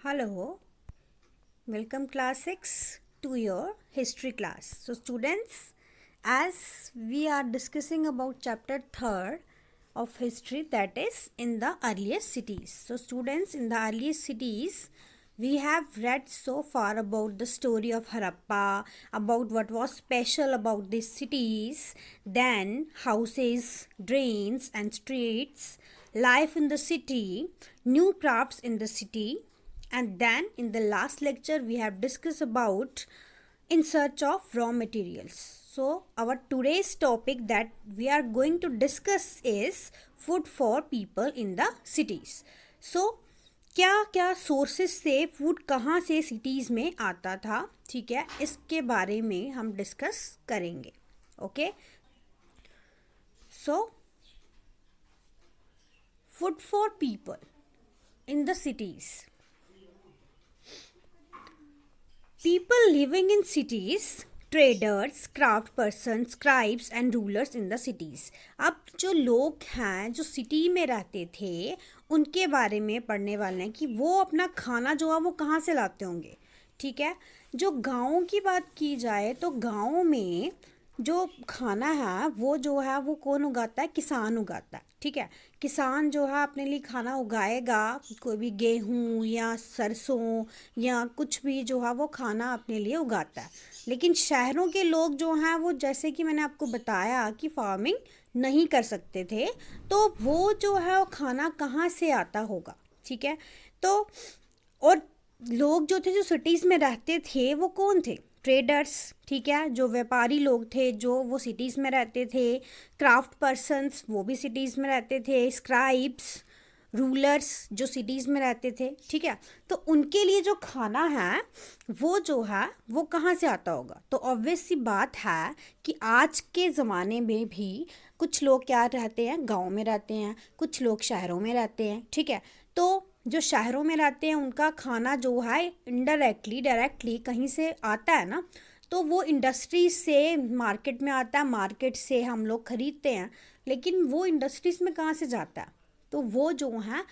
Hello, welcome class 6 to your history class. So students, as we are discussing about chapter 3rd of history, that is in the earliest cities. So students, in the earliest cities, we have read so far about the story of Harappa, about what was special about these cities, then houses, drains and streets, life in the city, new crafts in the city, and then in the last lecture we have discussed about in search of raw materials. So our today's topic that we are going to discuss is food for people in the cities. So क्या क्या sources से food कहाँ से cities में आता था, ठीक है, इसके बारे में हम डिस्कस करेंगे. Okay, so food for people in the cities. People living in cities, traders, craft persons, scribes and rulers in the cities. अब जो लोग हैं जो सिटी में रहते थे उनके बारे में पढ़ने वाले हैं कि वो अपना खाना जो है वो कहाँ से लाते होंगे. ठीक है, जो गाँव की बात की जाए तो गाँव में जो खाना है वो कौन उगाता है? किसान उगाता है. ठीक है, किसान जो है अपने लिए खाना उगाएगा, कोई भी गेहूँ या सरसों या कुछ भी जो है वो खाना अपने लिए उगाता है. लेकिन शहरों के लोग जो हैं वो, जैसे कि मैंने आपको बताया कि फार्मिंग नहीं कर सकते थे, तो वो जो है वो खाना कहाँ से आता होगा. ठीक है, तो और लोग जो थे जो सिटीज़ में रहते थे वो कौन थे? ट्रेडर्स. ठीक है, जो व्यापारी लोग थे जो वो सिटीज़ में रहते थे. क्राफ्ट पर्सन्स, वो भी सिटीज़ में रहते थे. स्क्राइब्स, रूलर्स, जो सिटीज़ में रहते थे. ठीक है, तो उनके लिए जो खाना है वो जो है वो कहाँ से आता होगा? तो ऑब्वियस सी बात है कि आज के ज़माने में भी कुछ लोग क्या रहते हैं, गाँव में रहते हैं, कुछ लोग शहरों में रहते हैं. ठीक है, तो जो शहरों में रहते हैं उनका खाना जो है इनडायरेक्टली डायरेक्टली कहीं से आता है ना, तो वो इंडस्ट्रीज से मार्केट में आता है, मार्केट से हम लोग ख़रीदते हैं. लेकिन वो इंडस्ट्रीज़ में कहाँ से जाता है? तो वो जो है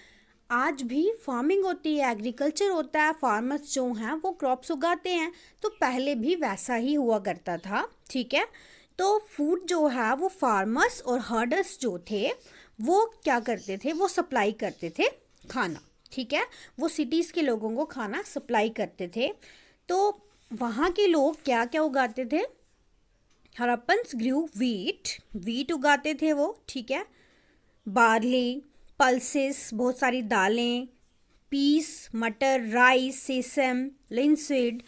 आज भी फार्मिंग होती है, एग्रीकल्चर होता है, फार्मर्स जो हैं वो क्रॉप्स उगाते हैं. तो पहले भी वैसा ही हुआ करता था. ठीक है, तो फूड जो है वो फार्मर्स और हर्डर्स जो थे वो क्या करते थे, वो सप्लाई करते थे खाना. ठीक है, वो सिटीज़ के लोगों को खाना सप्लाई करते थे. तो वहाँ के लोग क्या क्या उगाते थे? हड़प्पन्स ग्रू वीट उगाते थे वो. ठीक है, बार्ली, पल्सेस, बहुत सारी दालें, पीस, मटर, राइस, सेसम, लिनसीड,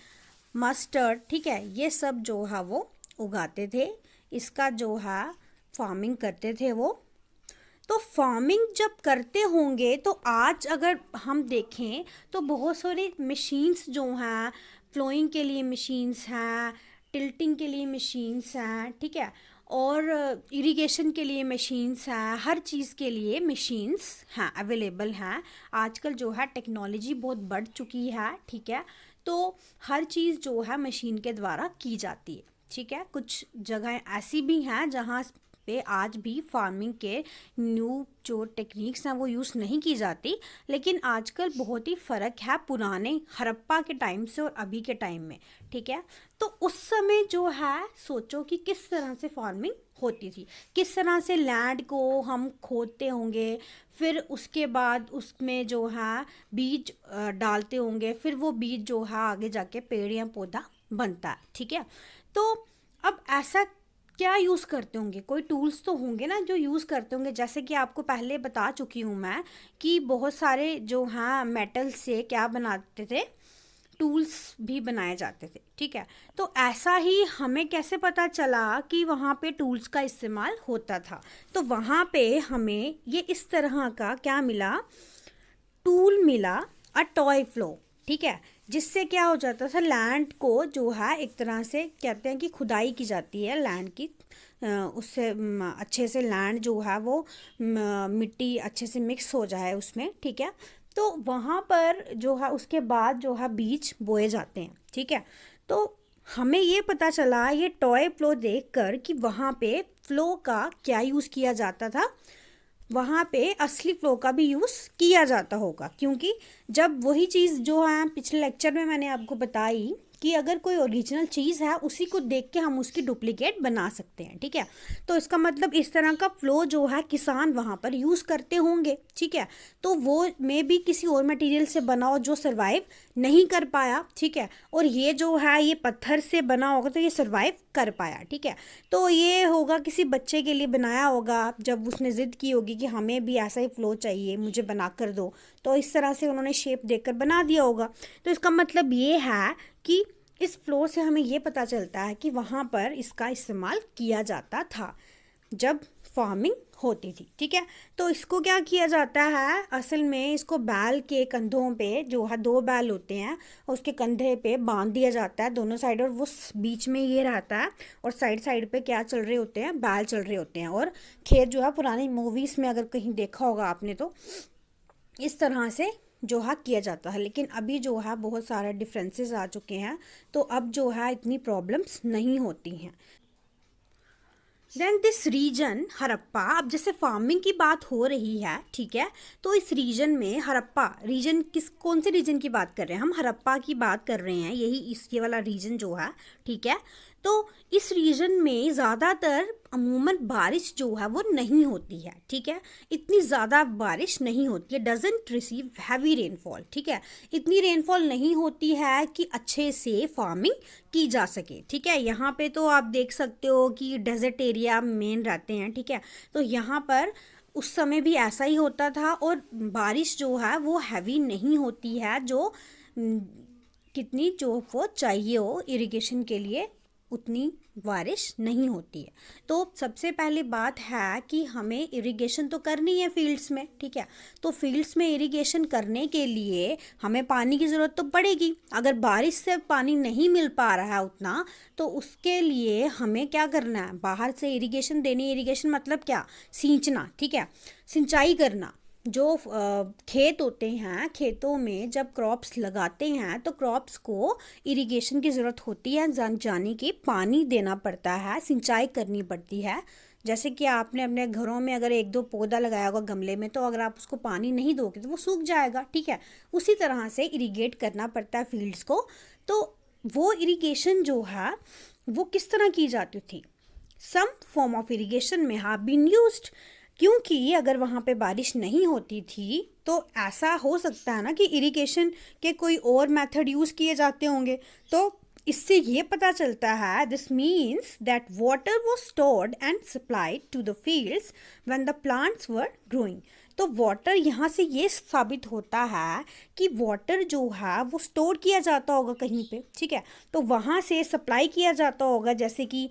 मस्टर्ड. ठीक है, ये सब जो है वो उगाते थे. इसका जो है फार्मिंग करते थे वो. तो फार्मिंग जब करते होंगे तो आज अगर हम देखें तो बहुत सारी मशीन्स जो हैं, फ्लोइंग के लिए मशीन्स हैं, टिल्टिंग के लिए मशीन्स हैं. ठीक है, और इरिगेशन के लिए मशीन्स हैं, हर चीज़ के लिए मशीन्स हैं, अवेलेबल हैं. आजकल जो है टेक्नोलॉजी बहुत बढ़ चुकी है. ठीक है, तो हर चीज़ जो है मशीन के द्वारा की जाती है. ठीक है, कुछ जगह ऐसी भी हैं जहाँ पे आज भी फार्मिंग के न्यू जो टेक्निक्स हैं वो यूज़ नहीं की जाती. लेकिन आजकल बहुत ही फ़र्क है पुराने हड़प्पा के टाइम से और अभी के टाइम में. ठीक है, तो उस समय जो है सोचो कि किस तरह से फार्मिंग होती थी, किस तरह से लैंड को हम खोदते होंगे, फिर उसके बाद उसमें जो है बीज डालते होंगे, फिर वो बीज जो है आगे जाके पेड़ या पौधा बनता है. ठीक है, तो अब ऐसा क्या यूज़ करते होंगे? कोई टूल्स तो होंगे ना जो यूज़ करते होंगे. जैसे कि आपको पहले बता चुकी हूँ मैं कि बहुत सारे जो हैं मेटल से क्या बनाते थे, टूल्स भी बनाए जाते थे. ठीक है, तो ऐसा ही हमें कैसे पता चला कि वहाँ पे टूल्स का इस्तेमाल होता था? तो वहाँ पे हमें ये इस तरह का क्या मिला, टूल मिला, अ टॉय फ्लो. ठीक है, जिससे क्या हो जाता था, लैंड को जो है एक तरह से कहते हैं कि खुदाई की जाती है लैंड की. उससे अच्छे से लैंड जो है वो मिट्टी अच्छे से मिक्स हो जाए उसमें. ठीक है, तो वहाँ पर जो है उसके बाद जो है बीज बोए जाते हैं. ठीक है, तो हमें ये पता चला ये टॉय फ्लो देखकर कि वहाँ पे फ्लो का क्या यूज़ किया जाता था, वहाँ पे असली फ्लो का भी यूज़ किया जाता होगा, क्योंकि जब वही चीज़ जो है पिछले लेक्चर में मैंने आपको बताई कि अगर कोई ओरिजिनल चीज़ है उसी को देख के हम उसकी डुप्लीकेट बना सकते हैं, ठीक है। तो इसका मतलब इस तरह का फ्लो जो है किसान वहाँ पर यूज़ करते होंगे, ठीक है। तो वो मे भी किसी और मटेरियल से बना हो जो सर्वाइव नहीं कर पाया, ठीक है। और ये जो है ये पत्थर से बना होगा तो ये सर्वाइव कर पाया, ठीक है। तो ये होगा किसी बच्चे के लिए बनाया होगा, जब उसने ज़िद की होगी कि हमें भी ऐसा ही फ्लो चाहिए, मुझे बना कर दो, तो इस तरह से उन्होंने शेप देकर बना दिया होगा। तो इसका मतलब ये है कि इस फ्लो से हमें ये पता चलता है कि वहाँ पर इसका इस्तेमाल किया जाता था जब फार्मिंग होती थी, ठीक है। तो इसको क्या किया जाता है, असल में इसको बैल के कंधों पे जो है 2 बैल होते हैं उसके कंधे पे बांध दिया जाता है दोनों साइड, और वो बीच में ये रहता है, और साइड साइड पे क्या चल रहे होते हैं, बैल चल रहे होते हैं। और खेत जो है पुरानी मूवीज़ में अगर कहीं देखा होगा आपने तो इस तरह से जो है किया जाता है। लेकिन अभी जो है बहुत सारे डिफरेंसेस आ चुके हैं, तो अब जो है इतनी प्रॉब्लम्स नहीं होती हैं। देन दिस रीजन हड़प्पा, अब जैसे फार्मिंग की बात हो रही है, ठीक है। तो इस रीजन में हड़प्पा रीजन कौन से रीजन की बात कर रहे हैं हम, हड़प्पा की बात कर रहे हैं, यही ये वाला रीजन जो है, ठीक है। तो इस रीजन में ज़्यादातर अमूमन बारिश जो है वो नहीं होती है, ठीक है। इतनी ज़्यादा बारिश नहीं होती है, डजेंट रिसीव हैवी रेनफॉल, ठीक है। इतनी रेनफॉल नहीं होती है कि अच्छे से फार्मिंग की जा सके, ठीक है। यहाँ पे तो आप देख सकते हो कि डेजर्ट एरिया मेन रहते हैं, ठीक है। तो यहाँ पर उस समय भी ऐसा ही होता था, और बारिश जो है वो हैवी नहीं होती है, जो कितनी जो वो चाहिए हो इरिगेशन के लिए उतनी बारिश नहीं होती है। तो सबसे पहली बात है कि हमें इरिगेशन तो करनी है फील्ड्स में, ठीक है। तो फील्ड्स में इरिगेशन करने के लिए हमें पानी की ज़रूरत तो पड़ेगी। अगर बारिश से पानी नहीं मिल पा रहा है उतना, तो उसके लिए हमें क्या करना है, बाहर से इरिगेशन देनी। इरिगेशन मतलब क्या, सींचना, ठीक है, सिंचाई करना। जो खेत होते हैं, खेतों में जब क्रॉप्स लगाते हैं तो क्रॉप्स को इरिगेशन की ज़रूरत होती है, जाने कि पानी देना पड़ता है, सिंचाई करनी पड़ती है। जैसे कि आपने अपने घरों में अगर 1-2 पौधा लगाया होगा गमले में, तो अगर आप उसको पानी नहीं दोगे तो वो सूख जाएगा, ठीक है। उसी तरह से इरिगेट करना पड़ता है फील्ड्स को। तो वो इरिगेशन जो है वो किस तरह की जाती थी, सम फॉर्म ऑफ इरिगेशन में हैव बीन यूज्ड, क्योंकि अगर वहाँ पे बारिश नहीं होती थी तो ऐसा हो सकता है ना कि इरिगेशन के कोई और मेथड यूज़ किए जाते होंगे। तो इससे ये पता चलता है, this means that water was stored and supplied to the fields when the plants were growing. तो वाटर यहाँ से ये साबित होता है कि वाटर जो है वो स्टोर किया जाता होगा कहीं पे, ठीक है। तो वहाँ से सप्लाई किया जाता होगा, जैसे कि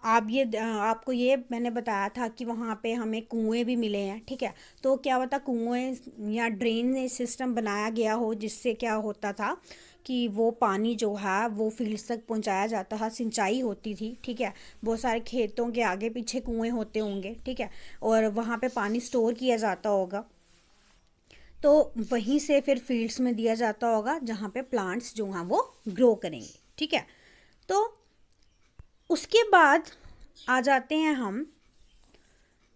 आपको ये मैंने बताया था कि वहाँ पे हमें कुएं भी मिले हैं, ठीक है। तो क्या होता, कुएं या ड्रेन सिस्टम बनाया गया हो, जिससे क्या होता था कि वो पानी जो है वो फील्ड्स तक पहुंचाया जाता था, सिंचाई होती थी, ठीक है। बहुत सारे खेतों के आगे पीछे कुएं होते होंगे, ठीक है, और वहाँ पे पानी स्टोर किया जाता होगा। तो वहीं से फिर फील्ड्स में दिया जाता होगा जहाँ पे प्लांट्स जो हैं वो ग्रो करेंगे, ठीक है। तो उसके बाद आ जाते हैं हम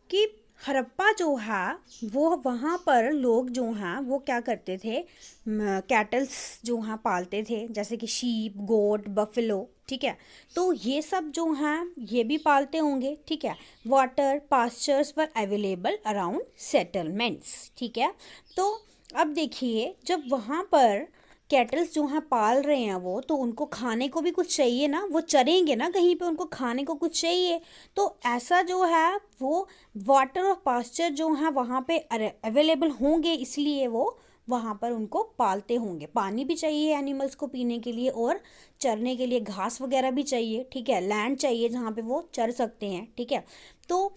कि हड़प्पा जो है वो वहाँ पर लोग जो हैं वो क्या करते थे, कैटल्स जो हैं पालते थे, जैसे कि शीप, गोट, बफेलो, ठीक है। तो ये सब जो हैं ये भी पालते होंगे, ठीक है। वाटर पास्चर्स वर अवेलेबल अराउंड सेटलमेंट्स, ठीक है। तो अब देखिए, जब वहाँ पर कैटल्स जो हैं पाल रहे हैं वो, तो उनको खाने को भी कुछ चाहिए ना, वो चरेंगे ना कहीं पे, उनको खाने को कुछ चाहिए। तो ऐसा जो है वो वाटर और पास्चर जो हैं वहाँ पे अवेलेबल होंगे, इसलिए वो वहाँ पर उनको पालते होंगे। पानी भी चाहिए एनिमल्स को पीने के लिए, और चरने के लिए घास वगैरह भी चाहिए, ठीक है। लैंड चाहिए जहाँ पे वो चर सकते हैं, ठीक है। तो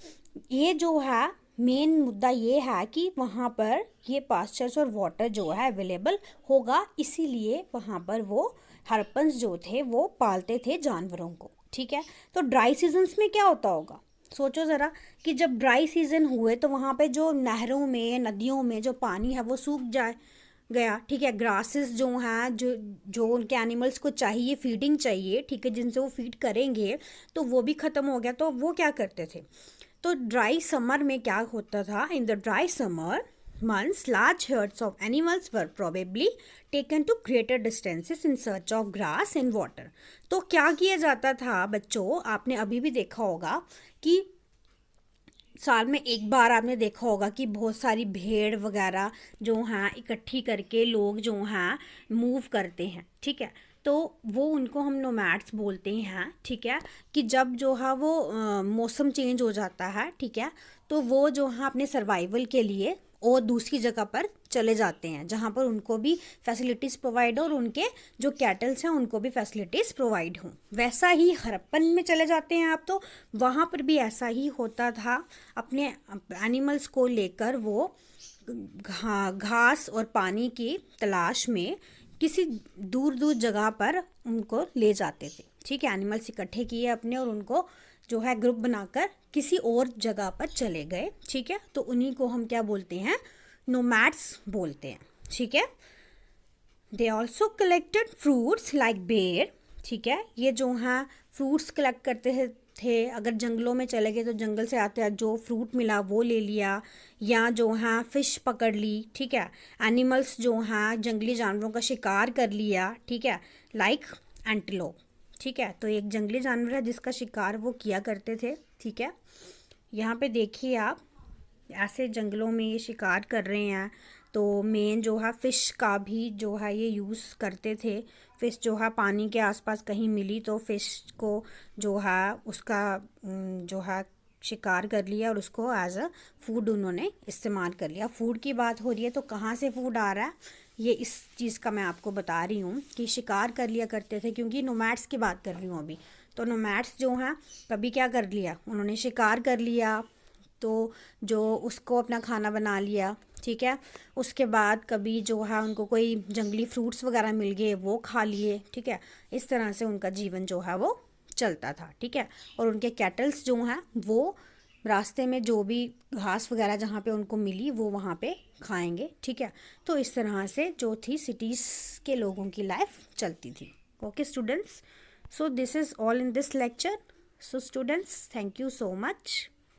ये जो है मेन मुद्दा ये है कि वहाँ पर ये पास्चर्स और वाटर जो है अवेलेबल होगा, इसीलिए वहाँ पर वो हड़प्पन्स जो थे वो पालते थे जानवरों को, ठीक है। तो ड्राई सीजन्स में क्या होता होगा, सोचो ज़रा कि जब ड्राई सीजन हुए तो वहाँ पे जो नहरों में, नदियों में जो पानी है वो सूख जाए गया, ठीक है। ग्रासेस जो हैं, जो जो उनके एनिमल्स को चाहिए, फीडिंग चाहिए, ठीक है, जिनसे वो फीड करेंगे, तो वो भी ख़त्म हो गया। तो वो क्या करते थे, तो ड्राई समर में क्या होता था, in the dry summer months large herds of animals were probably taken to greater distances in search of grass and water। तो क्या किया जाता था बच्चों, आपने अभी भी देखा होगा कि साल में एक बार आपने देखा होगा कि बहुत सारी भेड़ वगैरह जो हैं इकट्ठी करके लोग जो हैं मूव करते हैं, ठीक है। तो वो उनको हम नोमैड्स बोलते हैं, ठीक है। कि जब जो है वो मौसम चेंज हो जाता है, ठीक है, तो वो जो है अपने सर्वाइवल के लिए और दूसरी जगह पर चले जाते हैं जहाँ पर उनको भी फैसिलिटीज़ प्रोवाइड हो और उनके जो कैटल्स हैं उनको भी फैसिलिटीज़ प्रोवाइड हों। वैसा ही हड़प्पन में चले जाते हैं आप, तो वहाँ पर भी ऐसा ही होता था। अपने एनिमल्स को लेकर वो घास और पानी की तलाश में किसी दूर दूर जगह पर उनको ले जाते थे, ठीक है। एनिमल्स इकट्ठे किए अपने और उनको जो है ग्रुप बनाकर किसी और जगह पर चले गए, ठीक है। तो उन्हीं को हम क्या बोलते हैं, नोमैड्स बोलते हैं, ठीक है। They also collected fruits like बेर, ठीक है। ये जो हैं फ्रूट्स कलेक्ट करते थे, अगर जंगलों में चले गए तो जंगल से आते हैं जो फ्रूट मिला वो ले लिया, या जो हैं फिश पकड़ ली, ठीक है। एनिमल्स जो हैं जंगली जानवरों का शिकार कर लिया, ठीक है, लाइक एंटीलोप, ठीक है। तो एक जंगली जानवर है जिसका शिकार वो किया करते थे, ठीक है। यहाँ पे देखिए आप, ऐसे जंगलों में ये शिकार कर रहे हैं। तो मेन जो है फ़िश का भी जो है ये यूज़ करते थे। फ़िश जो है पानी के आसपास कहीं मिली तो फ़िश को जो है उसका जो है शिकार कर लिया और उसको एज अ फूड उन्होंने इस्तेमाल कर लिया। फूड की बात हो रही है तो कहाँ से फूड आ रहा है, ये इस चीज़ का मैं आपको बता रही हूँ कि शिकार कर लिया करते थे, क्योंकि नोमैड्स की बात कर रही हूँ अभी। तो नोमैड्स जो हैं कभी क्या कर लिया, उन्होंने शिकार कर लिया तो जो उसको अपना खाना बना लिया, ठीक है। उसके बाद कभी जो है उनको कोई जंगली फ्रूट्स वगैरह मिल गए वो खा लिए, ठीक है। इस तरह से उनका जीवन जो है वो चलता था, ठीक है। और उनके कैटल्स जो हैं वो रास्ते में जो भी घास वगैरह जहाँ पे उनको मिली वो वहाँ पे खाएंगे, ठीक है। तो इस तरह से जो थी सिटीज़ के लोगों की लाइफ चलती थी। Okay students, so this is all in this lecture. So students, thank you so much.